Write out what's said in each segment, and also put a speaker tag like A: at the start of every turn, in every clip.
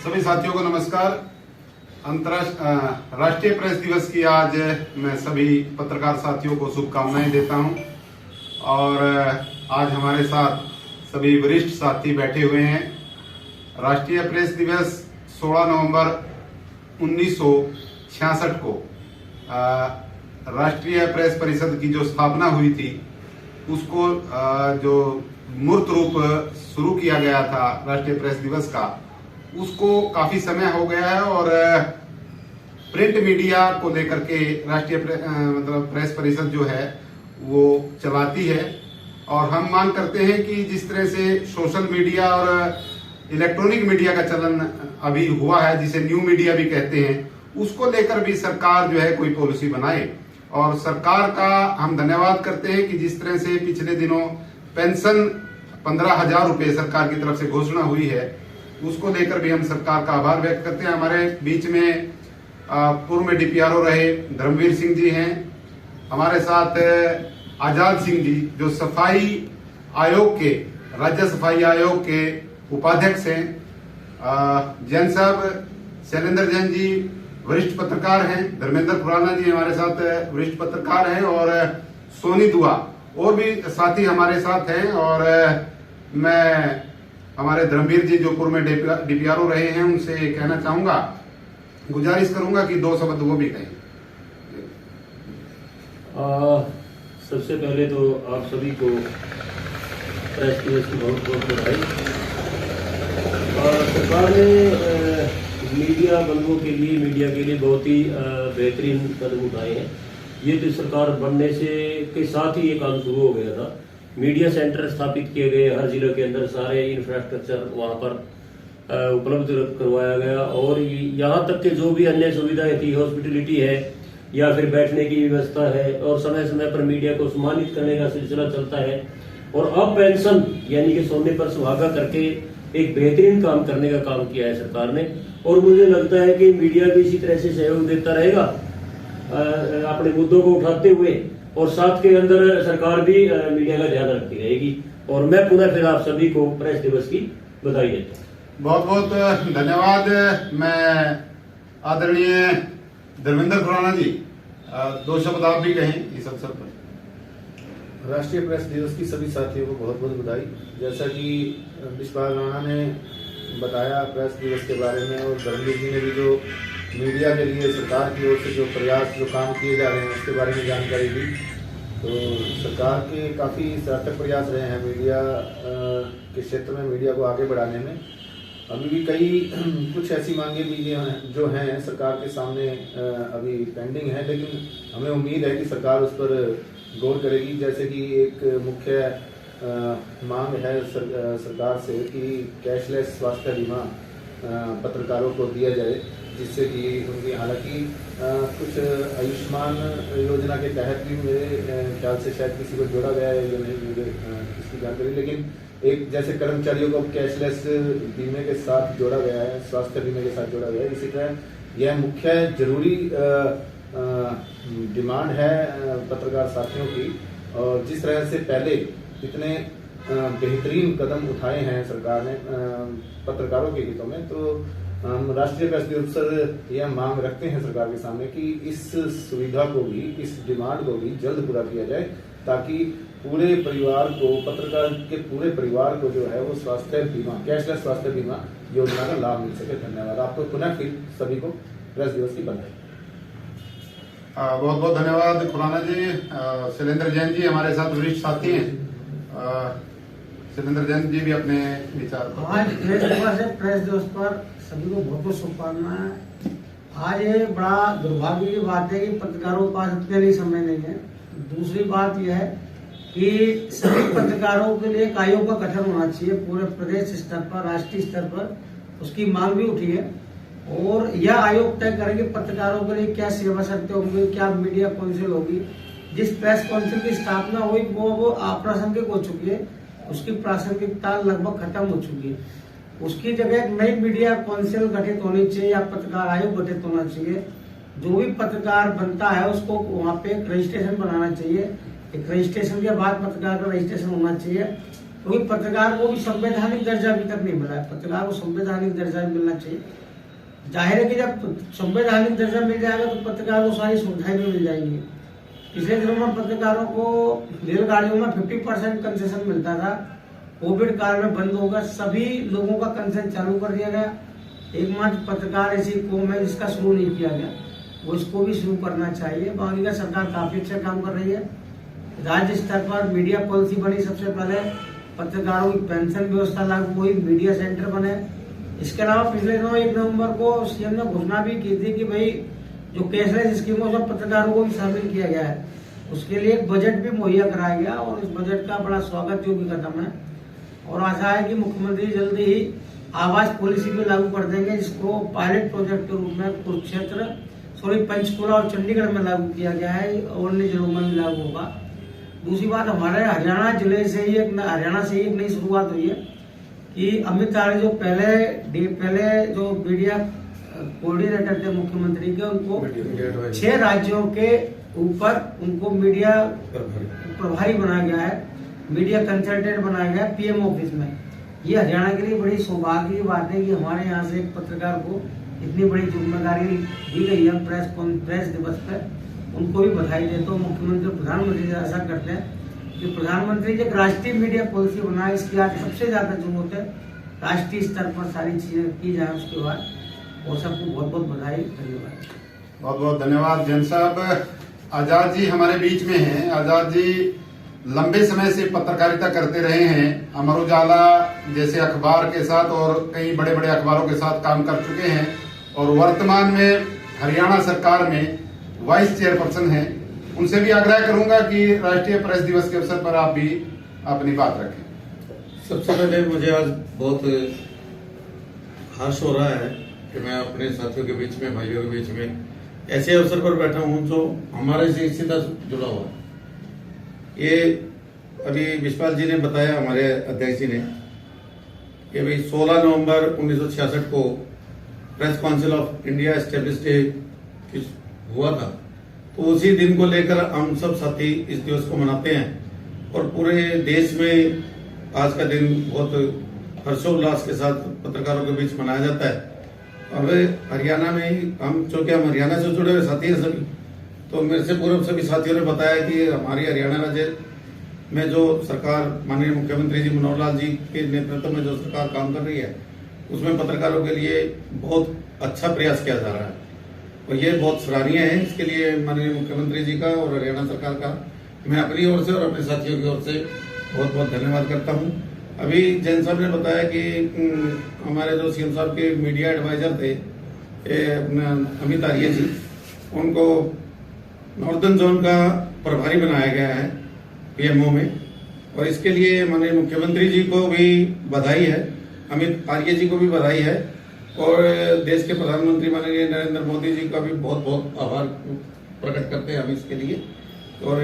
A: सभी साथियों को नमस्कार। अंतर्राष्ट्रीय राष्ट्रीय प्रेस दिवस की आज मैं सभी पत्रकार साथियों को शुभकामनाएं देता हूं। और आज हमारे साथ सभी वरिष्ठ साथी बैठे हुए हैं। राष्ट्रीय प्रेस दिवस 16 नवंबर 1966 को राष्ट्रीय प्रेस परिषद की जो स्थापना हुई थी उसको जो मूर्त रूप शुरू किया गया था राष्ट्रीय प्रेस दिवस का, उसको काफी समय हो गया है। और प्रिंट मीडिया को लेकर के राष्ट्रीय मतलब प्रेस परिषद जो है वो चलाती है। और हम मांग करते हैं कि जिस तरह से सोशल मीडिया और इलेक्ट्रॉनिक मीडिया का चलन अभी हुआ है, जिसे न्यू मीडिया भी कहते हैं, उसको लेकर भी सरकार जो है कोई पॉलिसी बनाए। और सरकार का हम धन्यवाद करते हैं कि जिस तरह से पिछले दिनों पेंशन 15,000 रुपए सरकार की तरफ से घोषणा हुई है, उसको लेकर भी हम सरकार का आभार व्यक्त करते हैं। हमारे बीच में पूर्व में डीपीआरओ रहे धर्मवीर सिंह जी हैं, हमारे साथ आजाद सिंह जी जो सफाई आयोग के राज्य सफाई आयोग के उपाध्यक्ष हैं, जैन साहब शैलेंद्र जैन जी वरिष्ठ पत्रकार हैं, धर्मेंद्र खुराना जी हमारे साथ वरिष्ठ पत्रकार हैं, और सोनी दुआ और भी साथी हमारे साथ हैं। और मैं हमारे धर्मवीर जी जो पूर्व में डीपीआरओ रहे हैं उनसे कहना चाहूंगा, गुजारिश करूंगा कि 2 शब्द वो भी कहें।
B: सबसे पहले तो आप सभी को प्रेस दिवस की बहुत बहुत बधाई। सरकार ने मीडिया बंधुओं के लिए, मीडिया के लिए बहुत ही बेहतरीन कदम उठाए हैं। ये तो सरकार बनने से के साथ ही ये काम शुरू हो गया था। मीडिया सेंटर स्थापित किए गए, हर जिले के अंदर सारे इंफ्रास्ट्रक्चर वहां पर उपलब्ध करवाया गया। और यहाँ तक के जो भी अन्य सुविधाएं थी, हॉस्पिटलिटी है या फिर बैठने की व्यवस्था है, और समय समय पर मीडिया को सम्मानित करने का सिलसिला चलता है। और अब पेंशन यानी कि सोने पर सुहागा करके एक बेहतरीन काम करने का काम किया है सरकार ने। और मुझे लगता है कि मीडिया भी इसी तरह से सहयोग देता रहेगा अपने मुद्दों को उठाते हुए, और साथ के अंदर सरकार भी मीडिया का ध्यान रखती रहेगी। और मैं पुनः फिर आप सभी को प्रेस दिवस की बधाई देता हूँ।
A: बहुत बहुत धन्यवाद। मैं आदरणीय धर्मेंद्र खुराना जी 2 शब्द आप भी कहें इस अवसर पर।
C: राष्ट्रीय प्रेस दिवस की सभी साथियों को बहुत बहुत बधाई। जैसा कि विश्वास राणा ने बताया प्रेस दिवस के बारे में, और धर्मवीर जी ने भी जो मीडिया के लिए सरकार की ओर से जो प्रयास, जो काम किए जा रहे हैं उसके बारे में जानकारी दी। तो सरकार के काफ़ी सार्थक प्रयास रहे हैं मीडिया के क्षेत्र में, मीडिया को आगे बढ़ाने में। अभी भी कई कुछ ऐसी मांगे भी जो हैं सरकार के सामने अभी पेंडिंग है, लेकिन हमें उम्मीद है कि सरकार उस पर गौर करेगी। जैसे कि एक मुख्य मांग है सरकार से कि कैशलेस स्वास्थ्य बीमा पत्रकारों को दिया जाए, जिससे कि उनकी, हालांकि कुछ आयुष्मान योजना के तहत भी मेरे ख्याल से शायद किसी को जोड़ा गया है या नहीं, मुझे इसकी जानकारी, लेकिन एक जैसे कर्मचारियों को कैशलेस बीमे के साथ जोड़ा गया है, स्वास्थ्य बीमे के साथ जोड़ा गया है, इसी तरह यह मुख्य जरूरी डिमांड है पत्रकार साथियों की। और जिस तरह से पहले इतने बेहतरीन कदम उठाए हैं सरकार ने पत्रकारों के हितों में, तो हम राष्ट्रीय प्रेस दिवस पर यह मांग रखते हैं सरकार के सामने कि इस सुविधा को भी, इस डिमांड को भी जल्द पूरा किया जाए, ताकि पूरे परिवार को, पत्रकार के पूरे परिवार को जो है वो स्वास्थ्य बीमा, कैशलेस स्वास्थ्य बीमा योजना का लाभ मिल सके। धन्यवाद। आपको पुनः फिर सभी को प्रेस दिवस की बधाई।
A: बहुत बहुत धन्यवाद खुराना जी। शैलेंद्र जैन जी हमारे साथ वरिष्ठ साथी हैं, शैलेंद्र जैन जी भी अपने विचार।
D: आज प्रेस दिवस पर सभी को बहुत बहुत शुभकामनाएं। आज ये बड़ा दुर्भाग्य की बात है कि पत्रकारों के पास इतने नहीं समय नहीं है। दूसरी बात यह है कि सभी पत्रकारों के लिए एक आयोग का गठन होना चाहिए पूरे प्रदेश स्तर पर, राष्ट्रीय स्तर पर। उसकी मांग भी उठी है, और यह आयोग तय करे कि पत्रकारों के लिए क्या सेवा शर्तें होंगी, क्या मीडिया काउंसिल होगी। जिस प्रेस काउंसिल की स्थापना हुई वो अप्रासंगिक हो चुकी है, उसकी प्रासंगिकता लगभग खत्म हो चुकी है। उसकी जगह एक नई मीडिया काउंसिल गठित होनी चाहिए या पत्रकार आयोग गठित होना चाहिए। जो भी पत्रकार बनता है उसको वहाँ पे एक रजिस्ट्रेशन बनाना चाहिए। एक रजिस्ट्रेशन के बाद पत्रकार का रजिस्ट्रेशन होना चाहिए। क्योंकि पत्रकार को भी संवैधानिक दर्जा अभी तक नहीं मिला है। पत्रकार को संवैधानिक दर्जा भी मिलना चाहिए। जाहिर है कि जब संवैधानिक दर्जा मिल जाएगा तो पत्रकार को सारी सुविधाएं भी मिल जाएंगी। पिछले दिनों में पत्रकारों को रेलगाड़ियों में 50% कंसेशन मिलता था, कोविड काल में बंद होगा, सभी लोगों का कंसेशन चालू कर दिया गया। एकमात्र पत्रकार ऐसी कौम है जिसका शुरू नहीं किया गया, वो इसको भी शुरू करना चाहिए। बाकी का सरकार काफी अच्छा काम कर रही है। राज्य स्तर पर मीडिया पॉलिसी बनी, सबसे पहले पत्रकारों की पेंशन व्यवस्था लागू हुई, मीडिया सेंटर बने। इसके अलावा पिछले दिनों 1 नवंबर को सीएम ने घोषणा भी की थी कि भाई जो कैशलेस स्कीमों में पत्रकारों को भी शामिल किया गया है, उसके लिए एक बजट भी मुहैया कराया गया और इस बजट का बड़ा स्वागत योग्य कदम है। और आशा है कि मुख्यमंत्री जल्दी ही आवास पॉलिसी भी लागू कर देंगे, जिसको पायलट प्रोजेक्ट के रूप में कुरुक्षेत्र, पंचकुला और चंडीगढ़ में लागू किया गया है और अन्य जिलों में भी लागू होगा। दूसरी बात, हमारे हरियाणा से ही एक नई शुरुआत हुई है कि अमित आर्य जो पहले जो मीडिया कोऑर्डिनेटर थे मुख्यमंत्री के, उनको 6 राज्यों के ऊपर उनको मीडिया प्रभारी बनाया गया है, मीडिया कंसल्टेंट बनाया गया है पीएम ऑफिस में। ये हरियाणा के लिए बड़ी सौभाग्य की बात है कि हमारे यहाँ से एक पत्रकार को इतनी बड़ी जिम्मेदारी दी गई है प्रेस दिवस पर। उनको भी बधाई देता हूँ। मुख्यमंत्री प्रधानमंत्री से आशा करते हैं कि प्रधानमंत्री जो राष्ट्रीय मीडिया पॉलिसी बनाए, इसकी आज सबसे ज्यादा जरूरत है। राष्ट्रीय स्तर पर सारी चीजें की जाए उसके बाद। और सबको बहुत बहुत बधाई, धन्यवाद।
A: बहुत बहुत धन्यवाद जैन साहब। आजाद जी हमारे बीच में हैं। आजाद जी लंबे समय से पत्रकारिता करते रहे हैं, अमर उजाला जैसे अखबार के साथ और कई बड़े बड़े अखबारों के साथ काम कर चुके हैं और वर्तमान में हरियाणा सरकार में वाइस चेयरपर्सन हैं। उनसे भी आग्रह करूंगा कि राष्ट्रीय प्रेस दिवस के अवसर पर आप भी अपनी बात रखें।
E: सबसे पहले मुझे आज बहुत हर्ष हो रहा है कि मैं अपने साथियों के बीच में, भाइयों के बीच में ऐसे अवसर पर बैठा हूं जो हमारे से सीधा जुड़ा हुआ है। ये अभी विश्वाल जी ने बताया, हमारे अध्यक्ष जी ने, कि भाई 16 नवंबर 1966 को press council of India established हुआ था। तो उसी दिन को लेकर हम सब साथी इस दिवस को मनाते हैं और पूरे देश में आज का दिन बहुत हर्षोल्लास के साथ पत्रकारों के बीच मनाया जाता है। अब हरियाणा में ही चूंकि हम हरियाणा से जुड़े हुए साथी हैं सभी, तो मेरे से पूर्व सभी साथियों ने बताया कि हमारी हरियाणा राज्य में जो सरकार माननीय मुख्यमंत्री जी मनोहर लाल जी के नेतृत्व में जो सरकार काम कर रही है, उसमें पत्रकारों के लिए बहुत अच्छा प्रयास किया जा रहा है और ये बहुत सराहनीय है। इसके लिए माननीय मुख्यमंत्री जी का और हरियाणा सरकार का मैं अपनी ओर से और अपने साथियों की ओर से बहुत बहुत धन्यवाद करता हूँ। अभी जैन साहब ने बताया कि हमारे जो सीएम साहब के मीडिया एडवाइजर थे अमित आर्य जी, उनको नॉर्दर्न जोन का प्रभारी बनाया गया है पीएमओ में और इसके लिए माननीय मुख्यमंत्री जी को भी बधाई है, अमित आर्य जी को भी बधाई है और देश के प्रधानमंत्री माननीय नरेंद्र मोदी जी का भी बहुत बहुत आभार प्रकट करते हैं हम इसके लिए। और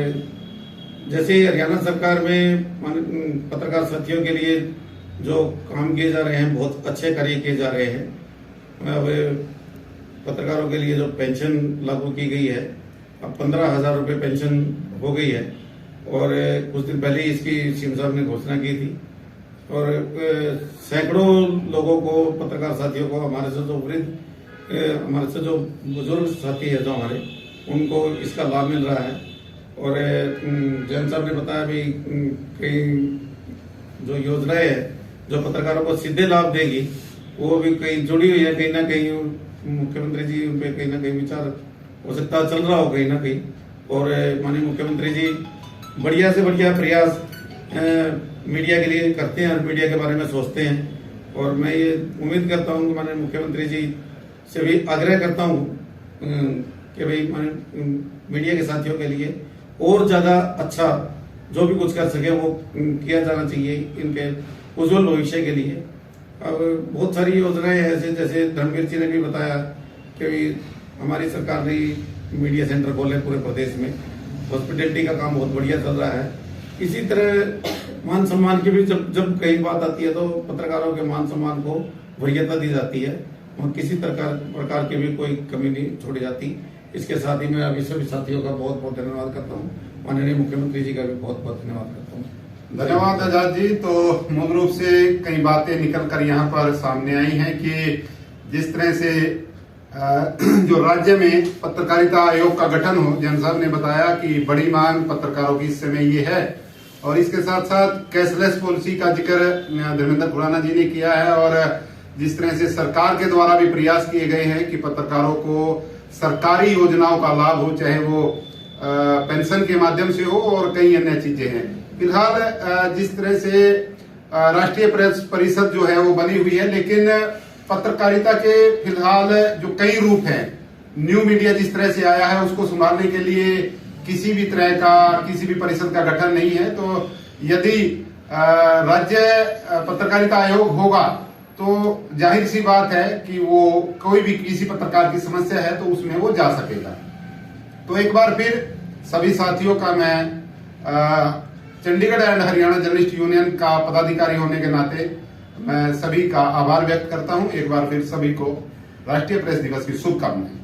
E: जैसे हरियाणा सरकार में पत्रकार साथियों के लिए जो काम किए जा रहे हैं, बहुत अच्छे कार्य किए जा रहे हैं। अब पत्रकारों के लिए जो पेंशन लागू की गई है, अब 15,000 रुपये पेंशन हो गई है और कुछ दिन पहले इसकी सीएम साहब ने घोषणा की थी और सैकड़ों लोगों को, पत्रकार साथियों को, हमारे से जो बुजुर्ग साथी है जो हमारे, उनको इसका लाभ मिल रहा है। और जैन साहब ने बताया भी कई जो योजनाएं है जो पत्रकारों को सीधे लाभ देगी, वो भी कहीं जुड़ी हुई है। कहीं ना कहीं मुख्यमंत्री जी उन पे कहीं ना कहीं विचार हो सकता चल रहा हो कहीं ना कहीं। और माननीय मुख्यमंत्री जी बढ़िया से बढ़िया प्रयास मीडिया के लिए करते हैं और मीडिया के बारे में सोचते हैं। और मैं ये उम्मीद करता हूँ कि माननीय मुख्यमंत्री जी से भी आग्रह करता हूँ कि भाई मीडिया के साथियों के लिए और ज्यादा अच्छा जो भी कुछ कर सके वो किया जाना चाहिए इनके उज्जवल भविष्य के लिए। अब बहुत सारी योजनाएं हैं, जैसे धर्मवीर जी ने भी बताया कि हमारी सरकार ने मीडिया सेंटर खोले पूरे प्रदेश में, हॉस्पिटलिटी का काम बहुत बढ़िया चल रहा है। इसी तरह मान सम्मान की भी जब कई बात आती है तो पत्रकारों के मान सम्मान को वरीयता दी जाती है और किसी प्रकार की भी कोई कमी नहीं छोड़ी जाती। इसके साथ ही मैं अभी सभी साथियों का बहुत बहुत धन्यवाद करता हूँ, माननीय मुख्यमंत्री जी का भी बहुत बहुत धन्यवाद करता हूँ।
A: धन्यवाद आजाद जी। तो मूल रूप से कई बातें निकल कर यहाँ पर सामने आई हैं कि जिस तरह से जो राज्य में पत्रकारिता आयोग का गठन हो, जैन साहब ने बताया कि बड़ी मांग पत्रकारों की इस समय ये है, और इसके साथ साथ कैशलेस पॉलिसी का जिक्र धर्मेंद्र खुराना जी ने किया है, और जिस तरह से सरकार के द्वारा भी प्रयास किए गए हैं कि पत्रकारों को सरकारी योजनाओं का लाभ हो, चाहे वो पेंशन के माध्यम से हो और कई अन्य चीजें हैं। फिलहाल जिस तरह से राष्ट्रीय प्रेस परिषद जो है वो बनी हुई है, लेकिन पत्रकारिता के फिलहाल जो कई रूप हैं, न्यू मीडिया जिस तरह से आया है उसको संभालने के लिए किसी भी तरह का किसी भी परिषद का गठन नहीं है। तो यदि राज्य पत्रकारिता आयोग होगा तो जाहिर सी बात है कि वो कोई भी किसी प्रकार की समस्या है तो उसमें वो जा सकेगा। तो एक बार फिर सभी साथियों का मैं Chandigarh and Haryana journalist union का पदाधिकारी होने के नाते मैं सभी का आभार व्यक्त करता हूं। एक बार फिर सभी को राष्ट्रीय प्रेस दिवस की शुभकामनाएं।